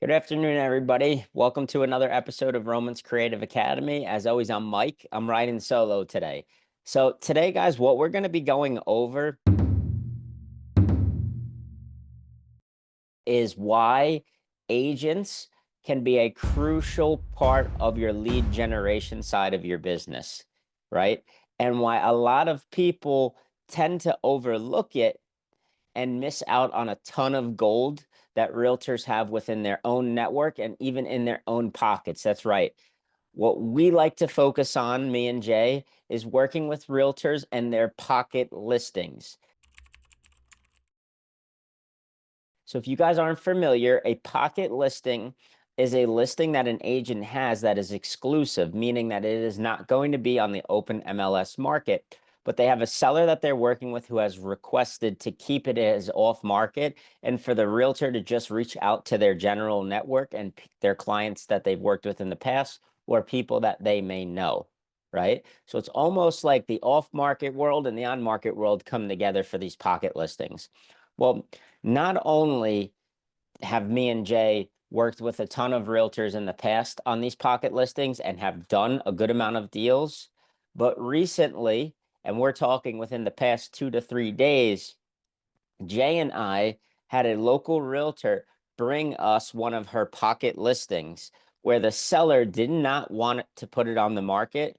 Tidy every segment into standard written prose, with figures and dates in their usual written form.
Good afternoon, everybody. Welcome to another episode of Roman's Creative Academy. As always, I'm Mike. I'm riding solo today. So today, guys, what we're going to be going over is why agents can be a crucial part of your lead generation side of your business, right? And why a lot of people tend to overlook it and miss out on a ton of gold that realtors have within their own network and even in their own pockets. That's right. What we like to focus on, me and Jay, is working with realtors and their pocket listings. So if you guys aren't familiar, a pocket listing is a listing that an agent has that is exclusive, meaning that it is not going to be on the open MLS market, but they have a seller that they're working with who has requested to keep it as off market and for the realtor to just reach out to their general network and their clients that they've worked with in the past or people that they may know, right? So it's almost like the off market world and the on market world come together for these pocket listings. Well, not only have me and Jay worked with a ton of realtors in the past on these pocket listings and have done a good amount of deals, but recently, and we're talking within the past 2 to 3 days, Jay and I had a local realtor bring us one of her pocket listings where the seller did not want to put it on the market,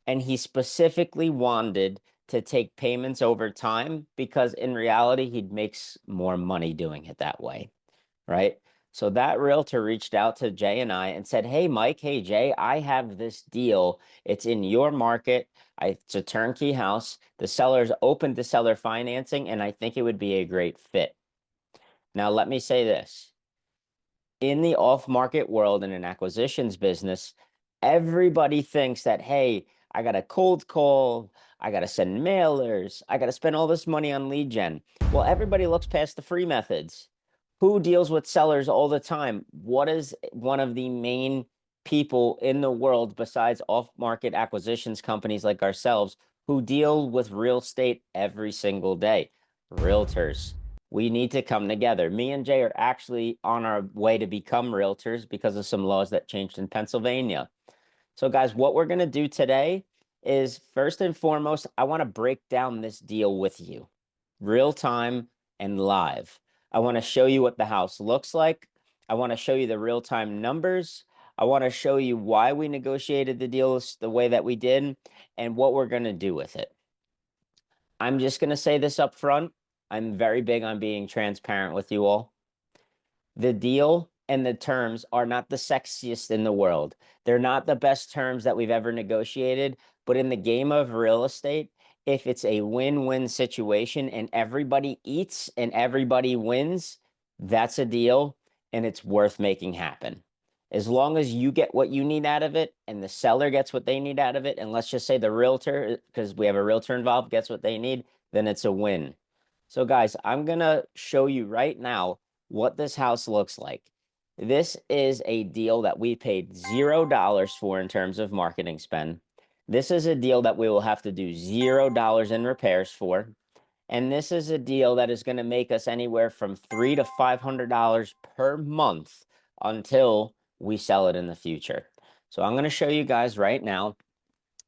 and he specifically wanted to take payments over time because in reality, he makes more money doing it that way, right? So that realtor reached out to Jay and I and said, "Hey, Mike, hey, Jay, I have this deal. It's in your market. It's a turnkey house. The seller's open to seller financing, and I think it would be a great fit." Now, let me say this. In the off-market world in an acquisitions business, everybody thinks that, hey, I got to cold call, I got to send mailers, I got to spend all this money on lead gen. Well, everybody looks past the free methods. Who deals with sellers all the time? What is one of the main people in the world besides off-market acquisitions companies like ourselves who deal with real estate every single day? Realtors. We need to come together. Me and Jay are actually on our way to become realtors because of some laws that changed in Pennsylvania. So, guys, what we're going to do today is first and foremost, I want to break down this deal with you real time and live. I want to show you what the house looks like. I want to show you the real time numbers. I want to show you why we negotiated the deals the way that we did and what we're going to do with it. I'm just going to say this up front. I'm very big on being transparent with you all. The deal and the terms are not the sexiest in the world. They're not the best terms that we've ever negotiated, but in the game of real estate, if it's a win-win situation and everybody eats and everybody wins, that's a deal and it's worth making happen. As long as you get what you need out of it and the seller gets what they need out of it, and let's just say the realtor, because we have a realtor involved, gets what they need, then it's a win. So guys, I'm gonna show you right now what this house looks like. This is a deal that we paid $0 for in terms of marketing spend. This is a deal that we will have to do $0 in repairs for. And this is a deal that is going to make us anywhere from $300 to $500 per month until we sell it in the future. So I'm going to show you guys right now.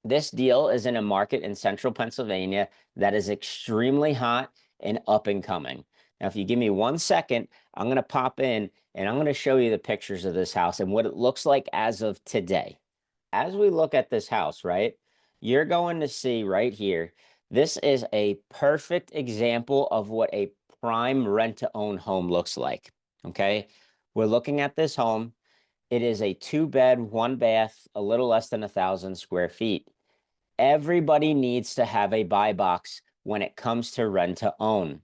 This deal is in a market in central Pennsylvania that is extremely hot and up and coming. Now, if you give me 1 second, I'm going to pop in and I'm going to show you the pictures of this house and what it looks like as of today. As we look at this house, right, you're going to see right here, this is a perfect example of what a prime rent-to-own home looks like. Okay, we're looking at this home. It is a 2 bed, 1 bath, a little less than 1,000 square feet. Everybody needs to have a buy box when it comes to rent to own.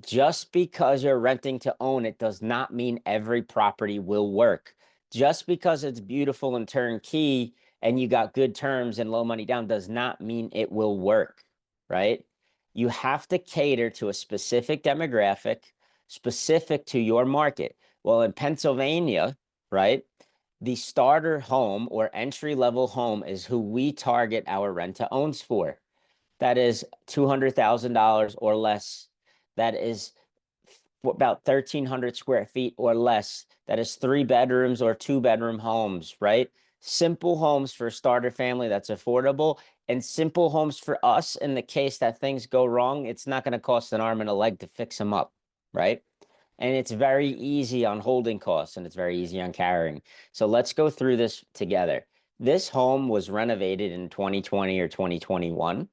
Just because you're renting to own, it does not mean every property will work. Just because it's beautiful and turnkey and you got good terms and low money down does not mean it will work, right? You have to cater to a specific demographic, specific to your market. Well, in Pennsylvania, right, the starter home or entry level home is who we target our rent to owns for. That is $200,000 or less. That is about 1,300 square feet or less. That is 3 bedrooms or 2 bedroom homes, right? Simple homes for a starter family that's affordable, and simple homes for us in the case that things go wrong. It's not going to cost an arm and a leg to fix them up, right? And it's very easy on holding costs and it's very easy on carrying. So let's go through this together. This home was renovated in 2020 or 2021.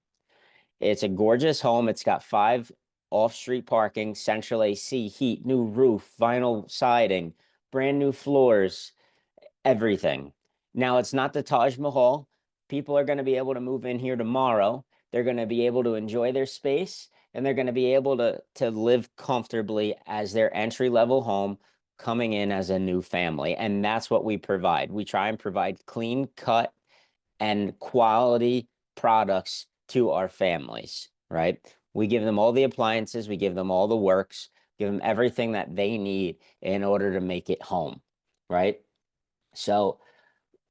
It's a gorgeous home. It's got 5 off-street parking, central AC, heat, new roof, vinyl siding, brand new floors, everything. Now, it's not the Taj Mahal. People are going to be able to move in here tomorrow. They're going to be able to enjoy their space and they're going to be able to live comfortably as their entry level home coming in as a new family. And that's what we provide. We try and provide clean cut and quality products to our families, right? We give them all the appliances, we give them all the works, give them everything that they need in order to make it home, right? So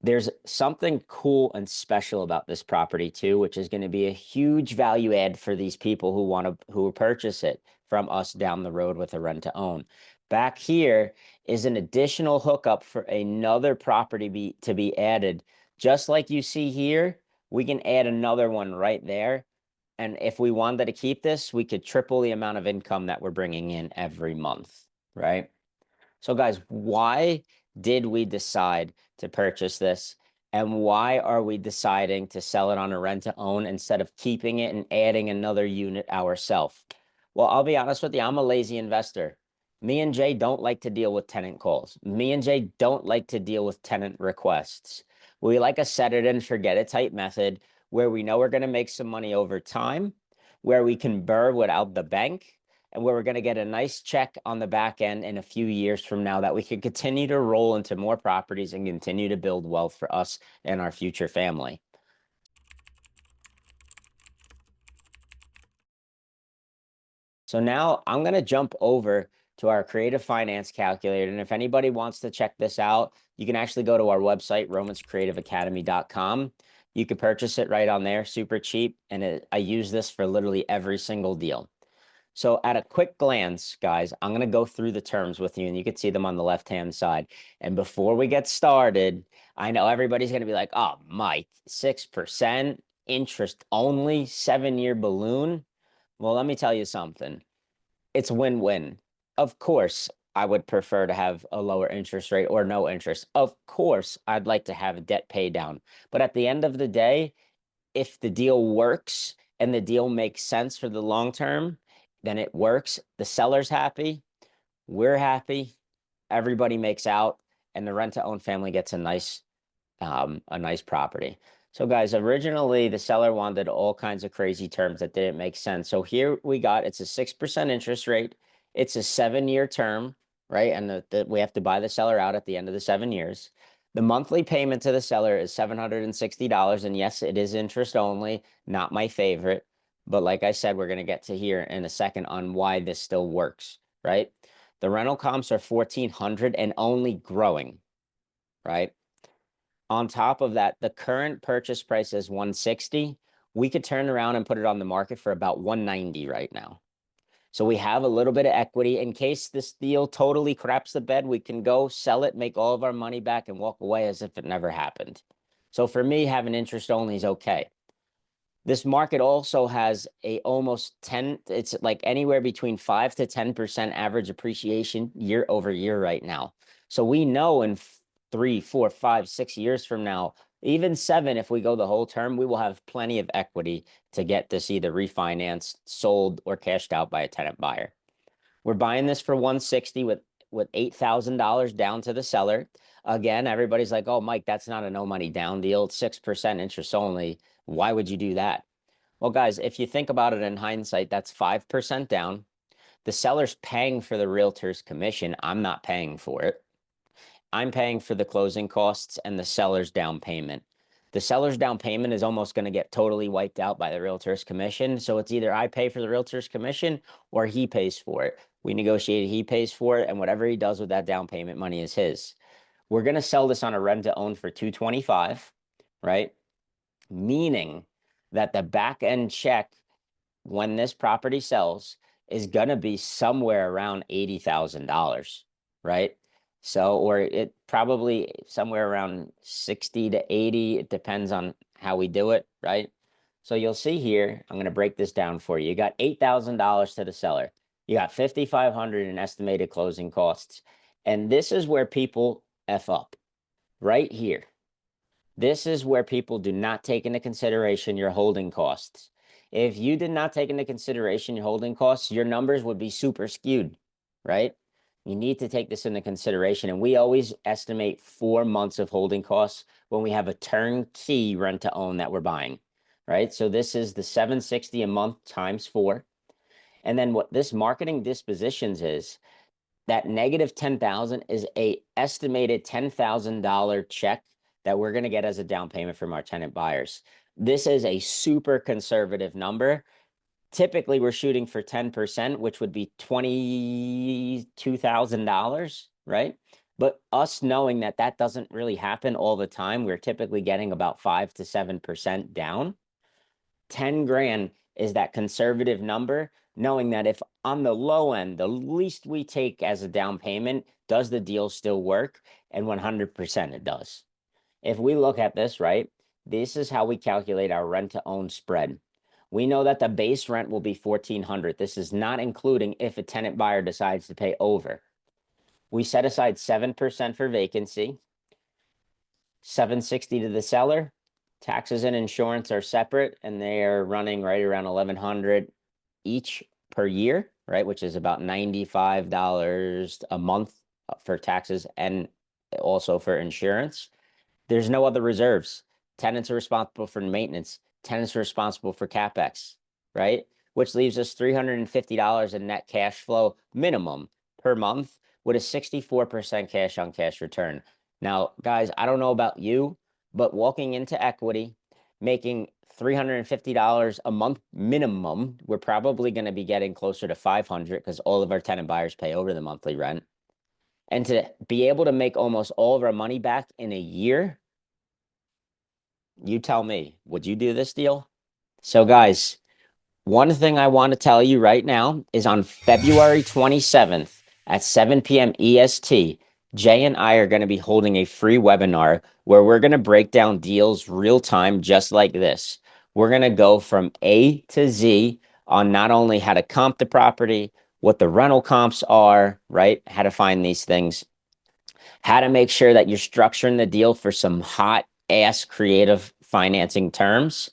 there's something cool and special about this property too, which is going to be a huge value add for these people who purchase it from us down the road with a rent to own. Back here is an additional hookup for another property to be added. Just like you see here, we can add another one right there. And if we wanted to keep this, we could triple the amount of income that we're bringing in every month, right? So, guys, why did we decide to purchase this? And why are we deciding to sell it on a rent to own instead of keeping it and adding another unit ourselves? Well, I'll be honest with you, I'm a lazy investor. Me and Jay don't like to deal with tenant calls. Me and Jay don't like to deal with tenant requests. We like a set it and forget it type method where we know we're going to make some money over time, where we can burr without the bank, and where we're going to get a nice check on the back end in a few years from now that we can continue to roll into more properties and continue to build wealth for us and our future family. So now I'm going to jump over to our creative finance calculator. And if anybody wants to check this out, you can actually go to our website, romanscreativeacademy.com. You can purchase it right on there, super cheap. And I use this for literally every single deal. So at a quick glance, guys, I'm going to go through the terms with you and you can see them on the left-hand side. And before we get started, I know everybody's going to be like, oh, Mike, 6% interest only, 7-year balloon. Well, let me tell you something. It's win-win. Of course, I would prefer to have a lower interest rate or no interest. Of course, I'd like to have a debt pay down. But at the end of the day, if the deal works and the deal makes sense for the long term, then it works. The seller's happy, we're happy, everybody makes out, and the rent to own family gets a nice property. So guys, originally the seller wanted all kinds of crazy terms that didn't make sense. So here we got, it's a 6% interest rate. It's a 7-year term, right? And we have to buy the seller out at the end of the 7 years. The monthly payment to the seller is $760. And yes, it is interest only, not my favorite. But like I said, we're going to get to here in a second on why this still works, right? The rental comps are 1,400 and only growing, right? On top of that, the current purchase price is 160. We could turn around and put it on the market for about 190 right now. So we have a little bit of equity in case this deal totally craps the bed. We can go sell it, make all of our money back, and walk away as if it never happened. So for me, having interest only is okay. This market also has a almost 10, it's like anywhere between 5 to 10% average appreciation year over year right now. So we know in 3, 4, 5, 6 years from now, even 7, if we go the whole term, we will have plenty of equity to get this either refinanced, sold, or cashed out by a tenant buyer. We're buying this for 160 with $8,000 down to the seller. Again, everybody's like, oh, Mike, that's not a no money down deal. It's 6% interest only. Why would you do that? Well, guys, if you think about it in hindsight, that's 5% down. The seller's paying for the realtor's commission. I'm not paying for it. I'm paying for the closing costs and the seller's down payment. The seller's down payment is almost going to get totally wiped out by the realtor's commission. So it's either I pay for the realtor's commission or he pays for it. We negotiated, he pays for it, and whatever he does with that down payment money is his. We're going to sell this on a rent to own for 225, right? Meaning that the back end check when this property sells is going to be somewhere around $80,000, right? So, or it probably somewhere around 60 to 80. It depends on how we do it, right? So you'll see here, I'm going to break this down for you. You got $8,000 to the seller. You got 5,500 in estimated closing costs. And this is where people F up, right here. This is where people do not take into consideration your holding costs. If you did not take into consideration your holding costs, your numbers would be super skewed, right? You need to take this into consideration. And we always estimate 4 months of holding costs when we have a turnkey rent to own that we're buying, right? So this is the 760 a month times 4. And then what this marketing dispositions is, that negative 10,000 is a estimated $10,000 check that we're going to get as a down payment from our tenant buyers. This is a super conservative number. Typically, we're shooting for 10%, which would be $22,000, right? But us knowing that that doesn't really happen all the time, we're typically getting about 5 to 7% down. 10 grand is that conservative number, knowing that if on the low end, the least we take as a down payment, does the deal still work? And 100% it does. If we look at this, right, this is how we calculate our rent to own spread. We know that the base rent will be 1,400. This is not including if a tenant buyer decides to pay over. We set aside 7% for vacancy, 760 to the seller. Taxes and insurance are separate, and they are running right around 1,100 each per year, right? Which is about $95 a month for taxes and also for insurance. There's no other reserves. Tenants are responsible for maintenance. Tenants are responsible for CapEx, right? Which leaves us $350 in net cash flow minimum per month with a 64% cash on cash return. Now, guys, I don't know about you, but walking into equity, making $350 a month minimum, we're probably going to be getting closer to 500 because all of our tenant buyers pay over the monthly rent. And to be able to make almost all of our money back in a year, you tell me, would you do this deal? So, guys, one thing I want to tell you right now is on February 27th at 7 p.m. EST, Jay and I are going to be holding a free webinar where we're going to break down deals real time, just like this. We're going to go from A to Z on not only how to comp the property, what the rental comps are, right? How to find these things, how to make sure that you're structuring the deal for some hot ass creative financing terms.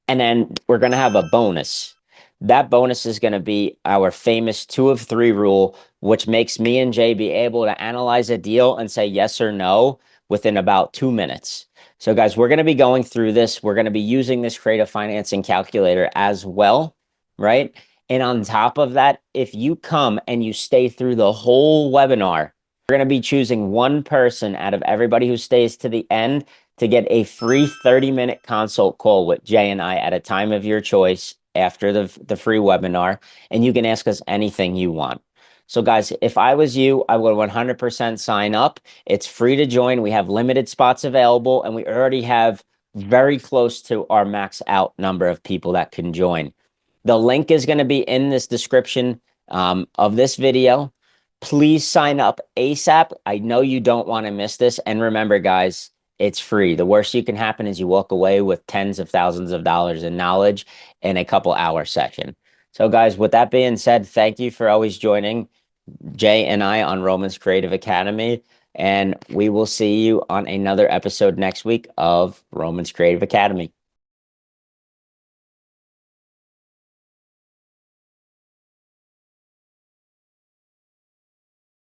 And then we're going to have a bonus. That bonus is going to be our famous 2 of 3 rule, which makes me and Jay be able to analyze a deal and say yes or no within about 2 minutes. So, guys, we're going to be going through this. We're going to be using this creative financing calculator as well, right? And on top of that, if you come and you stay through the whole webinar, we're going to be choosing one person out of everybody who stays to the end to get a free 30-minute consult call with Jay and I at a time of your choice after the free webinar, and you can ask us anything you want. So, guys, if I was you, I would 100% sign up. It's free to join. We have limited spots available, and we already have very close to our max out number of people that can join. The link is going to be in this description of this video. Please sign up ASAP. I know you don't want to miss this. And remember, guys, it's free. The worst you can happen is you walk away with tens of thousands of dollars in knowledge in a couple hour session. So, guys, with that being said, thank you for always joining Jay and I on Roman's Creative Academy. And we will see you on another episode next week of Roman's Creative Academy.